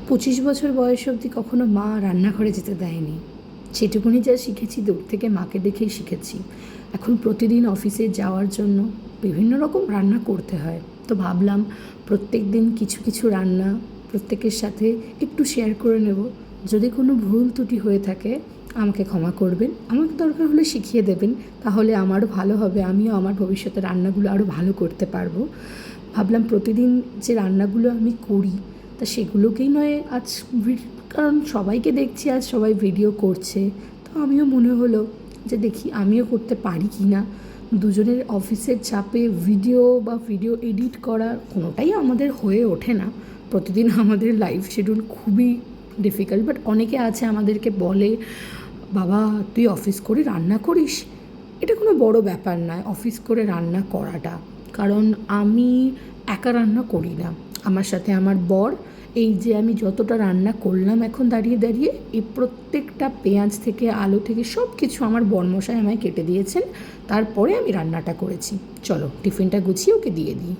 25 বছর বয়স অবধি কখনো মা রান্নাঘরে যেতে দেয়নি। সেটুকুনি যা শিখেছি দূর থেকে মাকে দেখেই শিখেছি। এখন প্রতিদিন অফিসে যাওয়ার জন্য বিভিন্ন রকম রান্না করতে হয়, তো ভাবলাম প্রত্যেক দিন কিছু কিছু রান্না প্রত্যেকের সাথে একটু শেয়ার করে নেব। যদি কোনো ভুল ত্রুটি হয়ে থাকে আমাকে ক্ষমা করবেন, আমাকে দরকার হলে শিখিয়ে দেবেন, তাহলে আমারও ভালো হবে, আমিও আমার ভবিষ্যতে রান্নাগুলো আরও ভালো করতে পারবো। ভাবলাম প্রতিদিন যে রান্নাগুলো আমি করি তা সেগুলোকেই নয় আজ কারণ সবাইকে দেখছি আজ সবাই ভিডিও করছে, তো আমিও মনে হলো যে দেখি আমিও করতে পারি কি না। দুজনের অফিসের চাপে ভিডিও এডিট করা কোনোটাই আমাদের হয়ে ওঠে না। প্রতিদিন আমাদের লাইফ শিডিউল খুবই ডিফিকাল্ট, বাট অনেকে আছে আমাদেরকে বলে, বাবা তুই অফিস করে রান্না করিস। এটা কোনো বড় ব্যাপার নয় অফিস করে রান্না করাটা, কারণ আমি একা রান্না করি না, আমার সাথে আমার বর। এই যে আমি যতটা রান্না করলাম এখন দাঁড়িয়ে দাঁড়িয়ে, এই প্রত্যেকটা পেঁয়াজ থেকে আলু থেকে সব কিছু আমার বরমশাই আমায় কেটে দিয়েছেন, তারপরে আমি রান্নাটা করেছি। চলো টিফিনটা গুছিয়ে ওকে দিয়ে দিই।